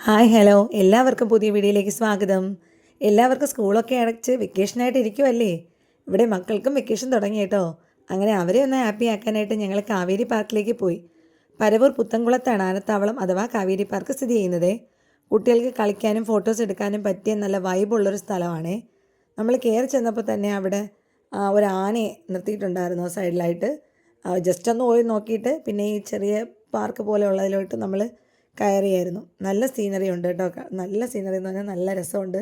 Hi hello എല്ലാവർക്കും പുതിയ വീഡിയോയിലേക്ക് സ്വാഗതം. എല്ലാവർക്കും സ്കൂളൊക്കെ അടച്ച് വെക്കേഷനായിട്ട് ഇരിക്കുമല്ലേ? ഇവിടെ മക്കൾക്കും വെക്കേഷൻ തുടങ്ങി കേട്ടോ. അങ്ങനെ അവരെ ഒന്ന് ഹാപ്പി ആക്കാനായിട്ട് ഞങ്ങൾ കാവേരി പാർക്കിലേക്ക് പോയി. പരവൂർ പുത്തൻകുളത്താണ് ആനത്താവളം അഥവാ കാവേരി പാർക്ക് സ്ഥിതി ചെയ്യുന്നത്. കുട്ടികൾക്ക് കളിക്കാനും ഫോട്ടോസ് എടുക്കാനും പറ്റിയ നല്ല വൈബുള്ളൊരു സ്ഥലമാണ്. നമ്മൾ കയറി ചെന്നപ്പോൾ തന്നെ അവിടെ ഒരു ആനയെ നിർത്തിയിട്ടുണ്ടായിരുന്നു സൈഡിലായിട്ട്. ജസ്റ്റ് ഒന്ന് പോയി നോക്കിയിട്ട് പിന്നെ ഈ ചെറിയ പാർക്ക് പോലെ ഉള്ളതിലോട്ട് നമ്മൾ കയറിയായിരുന്നു. നല്ല സീനറി ഉണ്ട് കേട്ടോ. നല്ല സീനറി എന്ന് പറഞ്ഞാൽ നല്ല രസമുണ്ട്.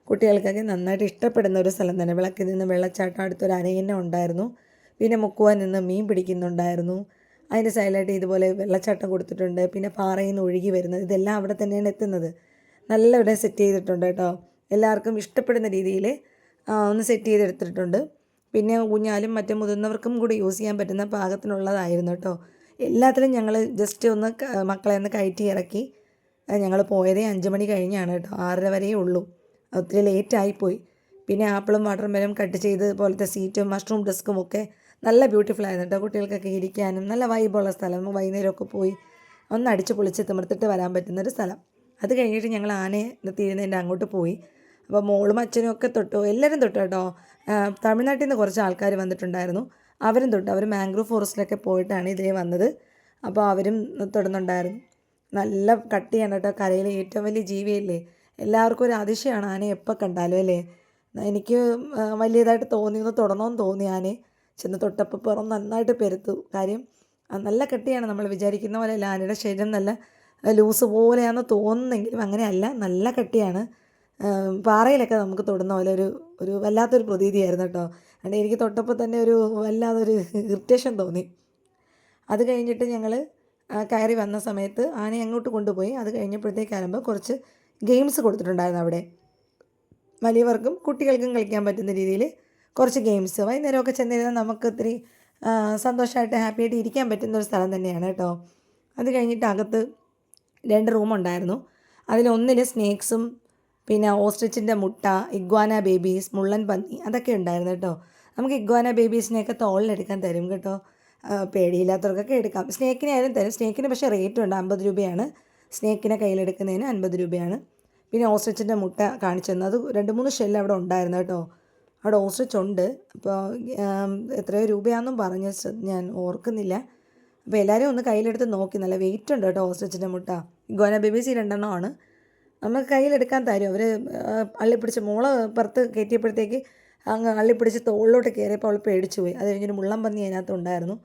കുട്ടികൾക്കൊക്കെ നന്നായിട്ട് ഇഷ്ടപ്പെടുന്ന ഒരു സ്ഥലം തന്നെ. വിളക്കിൽ നിന്ന് വെള്ളച്ചാട്ടം, അടുത്തൊരു അരയന്നം ഉണ്ടായിരുന്നു. പിന്നെ മുക്കുവാൻ നിന്ന് മീൻ പിടിക്കുന്നുണ്ടായിരുന്നു. അതിൻ്റെ സൈഡിലായിട്ട് ഇതുപോലെ വെള്ളച്ചാട്ടം കൊടുത്തിട്ടുണ്ട്. പിന്നെ പാറയിൽ നിന്ന് ഒഴുകി വരുന്നത്, ഇതെല്ലാം അവിടെ തന്നെയാണ് എത്തുന്നത്. നല്ല ഇവിടെ സെറ്റ് ചെയ്തിട്ടുണ്ട് കേട്ടോ. എല്ലാവർക്കും ഇഷ്ടപ്പെടുന്ന രീതിയിൽ ഒന്ന് സെറ്റ് ചെയ്തെടുത്തിട്ടുണ്ട്. പിന്നെ ഊഞ്ഞാലും മറ്റു മുതിർന്നവർക്കും കൂടി യൂസ് ചെയ്യാൻ പറ്റുന്ന പാകത്തിനുള്ളതായിരുന്നു കേട്ടോ. എല്ലാത്തിലും ഞങ്ങൾ ജസ്റ്റ് ഒന്ന് മക്കളെ ഒന്ന് കയറ്റി ഇറക്കി. ഞങ്ങൾ പോയതേ 5 മണി കഴിഞ്ഞാണ് കേട്ടോ. 6:30 വരെയേ ഉള്ളൂ. ഒത്തിരി ലേറ്റായിപ്പോയി. പിന്നെ ആപ്പിളും വാട്ടർമെലനും കട്ട് ചെയ്ത് പോലത്തെ സീറ്റും മഷ്റൂം ഡെസ്കും ഒക്കെ നല്ല ബ്യൂട്ടിഫുൾ ആയിരുന്നു കേട്ടോ. കുട്ടികൾക്കൊക്കെ ഇരിക്കാനും നല്ല വൈബുള്ള സ്ഥലം. വൈകുന്നേരമൊക്കെ പോയി ഒന്ന് അടിച്ച് പൊളിച്ച് തിമിർത്തിട്ട് വരാൻ പറ്റുന്നൊരു സ്ഥലം. അത് കഴിഞ്ഞിട്ട് ഞങ്ങൾ ആനയെ നിർത്തിയിരുന്നതിൻ്റെ അങ്ങോട്ട് പോയി. അപ്പോൾ മോളും അച്ഛനും ഒക്കെ തൊട്ടു, എല്ലാവരും തൊട്ടു കേട്ടോ. തമിഴ്നാട്ടിൽ നിന്ന് കുറച്ച് ആൾക്കാർ വന്നിട്ടുണ്ടായിരുന്നു. അവരും തൊട്ട്. അവർ മാംഗ്രൂവ് ഫോറസ്റ്റിലൊക്കെ പോയിട്ടാണ് ഇതിലേ വന്നത്. അപ്പോൾ അവരും തൊടുന്നുണ്ടായിരുന്നു. നല്ല കട്ടിയാണ് കേട്ടോ. കരയിലെ ഏറ്റവും വലിയ ജീവിയല്ലേ. എല്ലാവർക്കും ഒരു അതിശയമാണ് ആനയെ എപ്പോൾ കണ്ടാലും അല്ലേ. എനിക്ക് വലിയതായിട്ട് തോന്നി, ഒന്ന് തൊടണമെന്ന് തോന്നി ആനയെ. ചെന്ന് തൊട്ടപ്പോൾ പുറം നന്നായിട്ട് പെരുത്തു. കാര്യം നല്ല കട്ടിയാണ്. നമ്മൾ വിചാരിക്കുന്ന പോലെ അല്ല. ആനയുടെ ശരീരം നല്ല ലൂസ് പോലെയാണെന്ന് തോന്നുന്നെങ്കിലും അങ്ങനെയല്ല, നല്ല കട്ടിയാണ്. പാറയിലൊക്കെ നമുക്ക് തൊടുന്ന പോലെ ഒരു ഒരു വല്ലാത്തൊരു പ്രതീതിയായിരുന്നു കേട്ടോ. അതുകൊണ്ട് എനിക്ക് തൊട്ടപ്പോൾ തന്നെ ഒരു വല്ലാതൊരു ഇറിറ്റേഷൻ തോന്നി. അത് കഴിഞ്ഞിട്ട് ഞങ്ങൾ കയറി വന്ന സമയത്ത് ആനയെ അങ്ങോട്ട് കൊണ്ടുപോയി. അത് കഴിഞ്ഞപ്പോഴത്തേക്കാകുമ്പോൾ കുറച്ച് ഗെയിംസ് കൊടുത്തിട്ടുണ്ടായിരുന്നു അവിടെ. വലിയവർക്കും കുട്ടികൾക്കും കളിക്കാൻ പറ്റുന്ന രീതിയിൽ കുറച്ച് ഗെയിംസ്. വൈകുന്നേരമൊക്കെ ചെന്നിരുന്നാൽ നമുക്ക് ഇത്തിരി സന്തോഷമായിട്ട് ഹാപ്പിയായിട്ട് ഇരിക്കാൻ പറ്റുന്ന ഒരു സ്ഥലം തന്നെയാണ് കേട്ടോ. അത് കഴിഞ്ഞിട്ട് അകത്ത് 2 റൂമുണ്ടായിരുന്നു. അതിലൊന്നിൽ സ്നേക്സും പിന്നെ ഓസ്ട്രിച്ചിൻ്റെ മുട്ട, ഇഗ്വാന ബേബീസ്, മുള്ളൻ പന്നി അതൊക്കെ ഉണ്ടായിരുന്നു കേട്ടോ. നമുക്ക് ഇഗ്വാന ബേബീസിനെയൊക്കെ തോളിലെടുക്കാൻ തരും കേട്ടോ. പേടിയില്ലാത്തവർക്കൊക്കെ എടുക്കാം. സ്നേക്കിനെ ആയാലും തരും. സ്നേക്കിന് പക്ഷേ റേറ്റ് ഉണ്ട്. 50 രൂപയാണ് സ്നേക്കിനെ കയ്യിലെടുക്കുന്നതിന്. 50 രൂപയാണ്. പിന്നെ ഓസ്ട്രിച്ചിൻ്റെ മുട്ട കാണിച്ചു തന്നു. അത് 2-3 ഷെല്ല് അവിടെ ഉണ്ടായിരുന്നു കേട്ടോ. അവിടെ ഓസ്ട്രിച്ച് ഉണ്ട്. അപ്പോൾ എത്രയോ രൂപയാണെന്നും പറഞ്ഞു, ഞാൻ ഓർക്കുന്നില്ല. അപ്പോൾ എല്ലാവരും ഒന്ന് കയ്യിലെടുത്ത് നോക്കി. നല്ല വെയിറ്റ് ഉണ്ട് കേട്ടോ ഓസ്ട്രിച്ചിൻ്റെ മുട്ട. ഇഗ്വാന ബേബീസ് 2 നമുക്ക് കയ്യിലെടുക്കാൻ തരും. അവർ അള്ളിപ്പിടിച്ച് മോളെ പുറത്ത് കയറ്റിയപ്പോഴത്തേക്ക് അങ്ങ് അള്ളിപ്പിടിച്ച് തോളിലോട്ട് കയറിയപ്പോൾ അവൾ പേടിച്ചു പോയി. അത് കഴിഞ്ഞൊരു മുള്ളം പന്നി അതിനകത്തുണ്ടായിരുന്നു.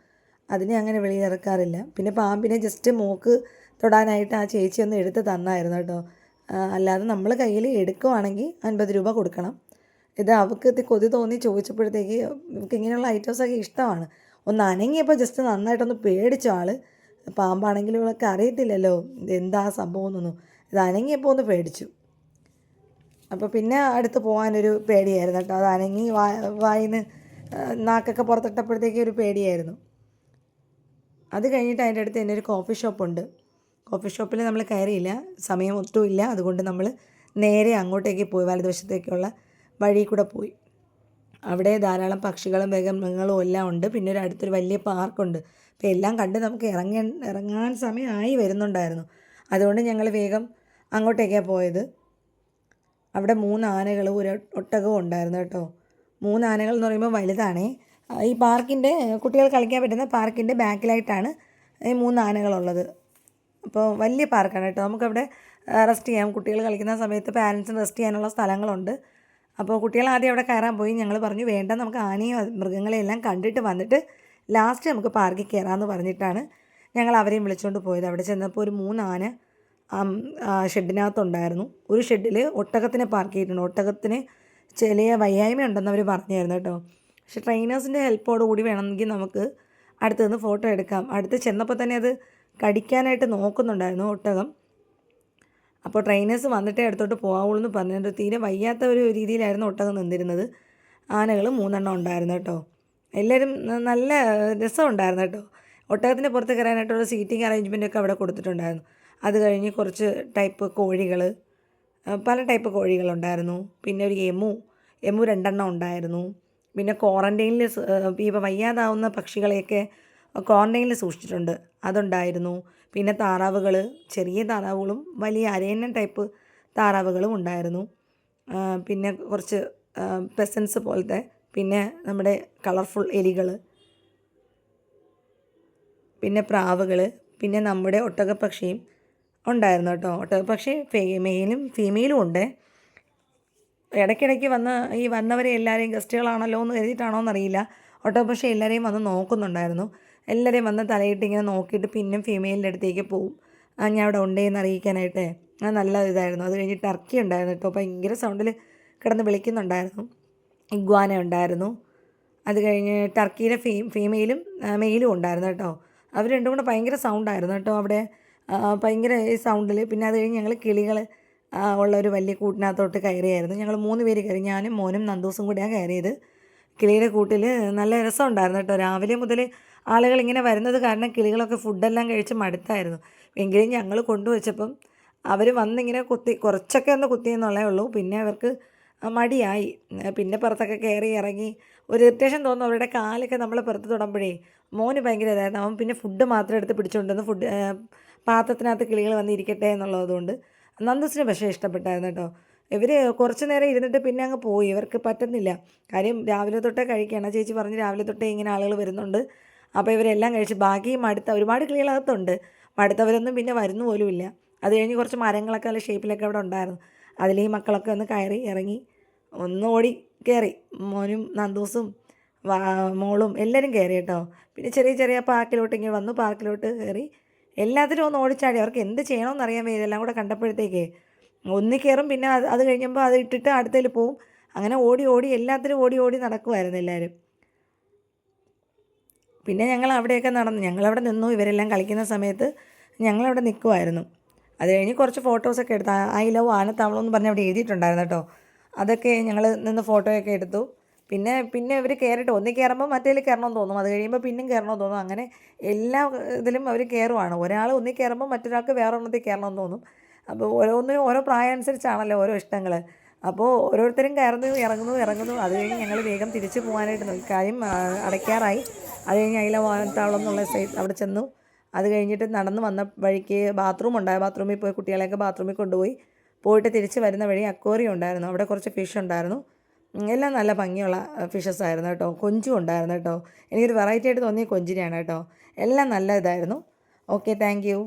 അതിനെ അങ്ങനെ വെളിയിലിറക്കാറില്ല. പിന്നെ പാമ്പിനെ ജസ്റ്റ് മൂക്ക് തൊടാനായിട്ട് ആ ചേച്ചി ഒന്ന് എടുത്ത് തന്നായിരുന്നു കേട്ടോ. അല്ലാതെ നമ്മൾ കയ്യിൽ എടുക്കുവാണെങ്കിൽ 50 രൂപ കൊടുക്കണം. ഇത് അവൾക്ക് കൊതി തോന്നി ചോദിച്ചപ്പോഴത്തേക്ക് നമുക്ക് ഇങ്ങനെയുള്ള ഐറ്റംസൊക്കെ ഇഷ്ടമാണ്. ഒന്ന് അനങ്ങിയപ്പോൾ ജസ്റ്റ് നന്നായിട്ടൊന്ന് പേടിച്ചു ആൾ. പാമ്പാണെങ്കിലും ഇവളൊക്കെ അറിയത്തില്ലല്ലോ ഇതെന്താ സംഭവം എന്നൊന്നും. ഇത് അനങ്ങിയപ്പോൾ ഒന്ന് പേടിച്ചു. അപ്പോൾ പിന്നെ അടുത്ത് പോകാനൊരു പേടിയായിരുന്നു കേട്ടോ. അത് അനങ്ങി വായിന്ന് നാക്കൊക്കെ പുറത്തിട്ടപ്പോഴത്തേക്ക് ഒരു പേടിയായിരുന്നു. അത് കഴിഞ്ഞിട്ട് അതിൻ്റെ അടുത്ത് തന്നെ ഒരു കോഫി ഷോപ്പുണ്ട്. കോഫി ഷോപ്പിൽ നമ്മൾ കയറിയില്ല, സമയം ഒട്ടുമില്ല. അതുകൊണ്ട് നമ്മൾ നേരെ അങ്ങോട്ടേക്ക് പോയി, വലതുവശത്തേക്കുള്ള വഴി കൂടെ പോയി. അവിടെ ധാരാളം പക്ഷികളും മൃഗങ്ങളും എല്ലാം ഉണ്ട്. പിന്നെ ഒരു അടുത്തൊരു വലിയ പാർക്കുണ്ട്. അപ്പോൾ എല്ലാം കണ്ട് നമുക്ക് ഇറങ്ങാൻ സമയമായി വരുന്നുണ്ടായിരുന്നു. അതുകൊണ്ട് ഞങ്ങൾ വേഗം അങ്ങോട്ടേക്കാണ് പോയത്. അവിടെ 3 ആനകളും ഒരു ഒട്ടകവും ഉണ്ടായിരുന്നു കേട്ടോ. 3 ആനകൾ എന്ന് പറയുമ്പോൾ വലുതാണേ. ഈ പാർക്കിൻ്റെ കുട്ടികൾ കളിക്കാൻ പറ്റുന്ന പാർക്കിൻ്റെ ബാക്കിലായിട്ടാണ് ഈ 3 ആനകളുള്ളത്. അപ്പോൾ വലിയ പാർക്കാണ് കേട്ടോ. നമുക്കവിടെ റെസ്റ്റ് ചെയ്യാം. കുട്ടികൾ കളിക്കുന്ന സമയത്ത് പാരൻസിന് റെസ്റ്റ് ചെയ്യാനുള്ള സ്ഥലങ്ങളുണ്ട്. അപ്പോൾ കുട്ടികൾ ആദ്യം അവിടെ കയറാൻ പോയി. ഞങ്ങൾ പറഞ്ഞു വേണ്ട, നമുക്ക് ആനയും മൃഗങ്ങളെയെല്ലാം കണ്ടിട്ട് വന്നിട്ട് ലാസ്റ്റ് നമുക്ക് പാർക്കിൽ കയറാമെന്ന് പറഞ്ഞിട്ടാണ് ഞങ്ങൾ അവരെയും വിളിച്ചുകൊണ്ട് പോയത്. അവിടെ ചെന്നപ്പോൾ ഒരു 3 ആന ഷെഡിനകത്തുണ്ടായിരുന്നു. ഒരു ഷെഡിൽ ഒട്ടകത്തിനെ പാർക്ക് ചെയ്തിട്ടുണ്ട്. ഒട്ടകത്തിന് ചെറിയ വയ്യായ്മ ഉണ്ടെന്ന് അവർ പറഞ്ഞായിരുന്നു കേട്ടോ. പക്ഷേ ട്രെയിനേഴ്സിൻ്റെ ഹെൽപ്പോട് കൂടി വേണമെങ്കിൽ നമുക്ക് അടുത്ത് നിന്ന് ഫോട്ടോ എടുക്കാം. അടുത്ത് ചെന്നപ്പോൾ തന്നെ അത് കടിക്കാനായിട്ട് നോക്കുന്നുണ്ടായിരുന്നു ഒട്ടകം. അപ്പോൾ ട്രെയിനേഴ്സ് വന്നിട്ടേ അടുത്തോട്ട് പോകാവുള്ളൂ എന്ന് പറഞ്ഞിട്ട് തീരെ വയ്യാത്ത ഒരു രീതിയിലായിരുന്നു ഒട്ടകം നിന്നിരുന്നത്. ആനകൾ 3 ഉണ്ടായിരുന്നു കേട്ടോ. എല്ലാവരും നല്ല രസമുണ്ടായിരുന്നു കേട്ടോ. ഒട്ടകത്തിൻ്റെ പുറത്ത് കയറാനായിട്ടുള്ള സീറ്റിംഗ് അറേഞ്ച്മെൻറ്റൊക്കെ അവിടെ കൊടുത്തിട്ടുണ്ടായിരുന്നു. അത് കഴിഞ്ഞ് കുറച്ച് ടൈപ്പ് കോഴികൾ, പല ടൈപ്പ് കോഴികളുണ്ടായിരുന്നു. പിന്നെ ഒരു എമു 2 ഉണ്ടായിരുന്നു. പിന്നെ ക്വാറൻറ്റൈനിൽ ഇപ്പോൾ വയ്യാതാവുന്ന പക്ഷികളെയൊക്കെ ക്വാറൻറ്റൈനിൽ സൂക്ഷിച്ചിട്ടുണ്ട്, അതുണ്ടായിരുന്നു. പിന്നെ താറാവുകൾ, ചെറിയ താറാവുകളും വലിയ അരയന്നൻ ടൈപ്പ് താറാവുകളും ഉണ്ടായിരുന്നു. പിന്നെ കുറച്ച് പെസൻസ് പോലത്തെ, പിന്നെ നമ്മുടെ കളർഫുൾ എലികൾ, പിന്നെ പ്രാവുകൾ, പിന്നെ നമ്മുടെ ഒട്ടകപ്പക്ഷിയും ഉണ്ടായിരുന്നു കേട്ടോ. ഒട്ടകപ്പക്ഷി മെയിലും ഫീമെയിലും ഉണ്ട്. ഇടയ്ക്കിടയ്ക്ക് വന്നവരെ എല്ലാവരെയും ഗസ്റ്റുകളാണല്ലോ എന്ന് കരുതിയിട്ടാണോ എന്നറിയില്ല, ഒട്ടകപ്പക്ഷി എല്ലാവരെയും വന്ന് നോക്കുന്നുണ്ടായിരുന്നു. എല്ലാവരെയും വന്ന് തലയിട്ട് ഇങ്ങനെ നോക്കിയിട്ട് പിന്നെ ഫീമെയിലിൻ്റെ അടുത്തേക്ക് പോവും, ഞാൻ അവിടെ ഉണ്ടേന്ന് അറിയിക്കാനായിട്ട്. അത് നല്ല ഇതായിരുന്നു. അത് കഴിഞ്ഞ് ടർക്കി ഉണ്ടായിരുന്നു കേട്ടോ, ഭയങ്കര സൗണ്ടിൽ കിടന്ന് വിളിക്കുന്നുണ്ടായിരുന്നു. ഇഗ്വാന ഉണ്ടായിരുന്നു. അത് കഴിഞ്ഞ് ടർക്കിയുടെ ഫീമെയിലും മെയിലും ഉണ്ടായിരുന്നു കേട്ടോ. അവർ രണ്ടും കൂടെ ഭയങ്കര സൗണ്ടായിരുന്നു കേട്ടോ അവിടെ, ഭയങ്കര ഈ സൗണ്ടിൽ. പിന്നെ അത് കഴിഞ്ഞ് ഞങ്ങൾ കിളികൾ ഉള്ളൊരു വലിയ കൂട്ടിനകത്തോട്ട് കയറിയായിരുന്നു. ഞങ്ങൾ 3 പേര് കയറി, ഞാനും മോനും നന്ദൂസും കൂടെയാണ് കയറിയത്. കിളിയുടെ കൂട്ടിൽ നല്ല രസമുണ്ടായിരുന്നു കേട്ടോ. രാവിലെ മുതൽ ആളുകൾ ഇങ്ങനെ വരുന്നത് കാരണം കിളികളൊക്കെ ഫുഡെല്ലാം കഴിച്ച് മടുത്തായിരുന്നു. എങ്കിലും ഞങ്ങൾ കൊണ്ടുവച്ചപ്പം അവർ വന്നിങ്ങനെ കുറച്ചൊക്കെ ഒന്ന് കുത്തിയെന്നുള്ളേ ഉള്ളൂ. പിന്നെ അവർക്ക് മടിയായി. പിന്നെ പുറത്തൊക്കെ കയറി ഇറങ്ങി ഒരു ഇറിറ്റേഷൻ തോന്നും. അവരുടെ കാലൊക്കെ നമ്മൾ പുറത്ത് തൊടുമ്പോഴേ മോന് ഭയങ്കര ഇതായിരുന്നു. അവൻ പിന്നെ ഫുഡ് മാത്രം എടുത്ത് പിടിച്ചുകൊണ്ടുവന്ന് പാത്രത്തിനകത്ത് കിളികൾ വന്നിരിക്കട്ടെ എന്നുള്ളതുകൊണ്ട്. നന്ദൂസിന് പക്ഷേ ഇഷ്ടപ്പെട്ടായിരുന്നു കേട്ടോ. ഇവർ കുറച്ച് നേരം ഇരുന്നിട്ട് പിന്നെ അങ്ങ് പോയി, ഇവർക്ക് പറ്റുന്നില്ല. കാര്യം രാവിലെ തൊട്ടേ കഴിക്കുകയാണ്. ചേച്ചി പറഞ്ഞ് രാവിലെ തൊട്ടേ ഇങ്ങനെ ആളുകൾ വരുന്നുണ്ട്, അപ്പോൾ ഇവരെല്ലാം കഴിച്ച് ബാക്കി ഒരുപാട് കിളികളകത്തുണ്ട്. മടുത്തവരൊന്നും പിന്നെ വരുന്നു പോലുമില്ല. അത് കഴിഞ്ഞ് കുറച്ച് മരങ്ങളൊക്കെ നല്ല ഷേപ്പിലൊക്കെ അവിടെ ഉണ്ടായിരുന്നു. അതിൽ ഈ മക്കളൊക്കെ ഒന്ന് കയറി ഇറങ്ങി, ഒന്ന് ഓടി കയറി. മോനും നന്ദൂസും മോളും എല്ലാവരും കയറി കേട്ടോ. പിന്നെ ചെറിയ ചെറിയ പാർക്കിലോട്ട് ഇങ്ങനെ വന്നു, പാർക്കിലോട്ട് കയറി എല്ലാത്തിനും ഒന്ന് ഓടിച്ചാടി. അവർക്ക് എന്ത് ചെയ്യണമെന്ന് അറിയാൻ വയ്യ. ഇതെല്ലാം കൂടെ കണ്ടപ്പോഴത്തേക്ക് ഒന്നി കയറും, പിന്നെ അത് കഴിയുമ്പോൾ അത് ഇട്ടിട്ട് അടുത്തതിൽ പോവും. അങ്ങനെ ഓടി ഓടി എല്ലാത്തിനും ഓടി ഓടി നടക്കുമായിരുന്നു എല്ലാവരും. പിന്നെ ഞങ്ങൾ അവിടെയൊക്കെ ഞങ്ങളവിടെ നിന്നു. ഇവരെല്ലാം കളിക്കുന്ന സമയത്ത് ഞങ്ങളവിടെ നിൽക്കുമായിരുന്നു. അത് കഴിഞ്ഞ് കുറച്ച് ഫോട്ടോസൊക്കെ എടുത്തു. ഐ ലവ് ആനത്താവളം എന്ന് പറഞ്ഞ് അവിടെ എഴുതിയിട്ടുണ്ടായിരുന്നു കേട്ടോ. അതൊക്കെ ഞങ്ങൾ നിന്ന് ഫോട്ടോയൊക്കെ എടുത്തു. പിന്നെ ഇവർ കയറിയിട്ട് ഒന്നി കയറുമ്പോൾ മറ്റേതിൽ കയറണമെന്ന് തോന്നും, അത് കഴിയുമ്പോൾ പിന്നെയും കയറണമെന്ന് തോന്നും. അങ്ങനെ എല്ലാ ഇതിലും അവർ കയറുവാണ്. ഒരാൾ ഒന്നി കയറുമ്പോൾ മറ്റൊരാൾക്ക് വേറെ ഒന്നത്തിൽ കയറണമെന്ന് തോന്നും. അപ്പോൾ ഓരോന്നിനും ഓരോ പ്രായം അനുസരിച്ചാണല്ലോ ഓരോ ഇഷ്ടങ്ങൾ. അപ്പോൾ ഓരോരുത്തരും ഇറങ്ങുന്നു. അത് കഴിഞ്ഞ് ഞങ്ങൾ വേഗം തിരിച്ച് പോകാനായിട്ട് നോക്കി. കാര്യം അടയ്ക്കാറായി. അത് കഴിഞ്ഞ് വാനത്താവളം എന്നുള്ള സൈഡ് അവിടെ ചെന്നു. അത് കഴിഞ്ഞിട്ട് നടന്ന് വന്ന വഴിക്ക് ബാത്റൂം ഉണ്ടായിരുന്നു. ബാത്റൂമിൽ പോയി കുട്ടികളെയൊക്കെ ബാത്റൂമിൽ കൊണ്ടുപോയി. പോയിട്ട് തിരിച്ച് വരുന്ന വഴി അക്വേറിയം ഉണ്ടായിരുന്നു, അവിടെ കുറച്ച് ഫിഷ് ഉണ്ടായിരുന്നു. എല്ലാം നല്ല ഭംഗിയുള്ള ഫിഷസ് ആയിരുന്നു കേട്ടോ. കൊഞ്ചും ഉണ്ടായിരുന്നു കേട്ടോ. എനിക്കൊരു വെറൈറ്റി ആയിട്ട് തോന്നിയ കൊഞ്ചിനെയാണ് കേട്ടോ. എല്ലാം നല്ല ഇതായിരുന്നു. Okay, thank you.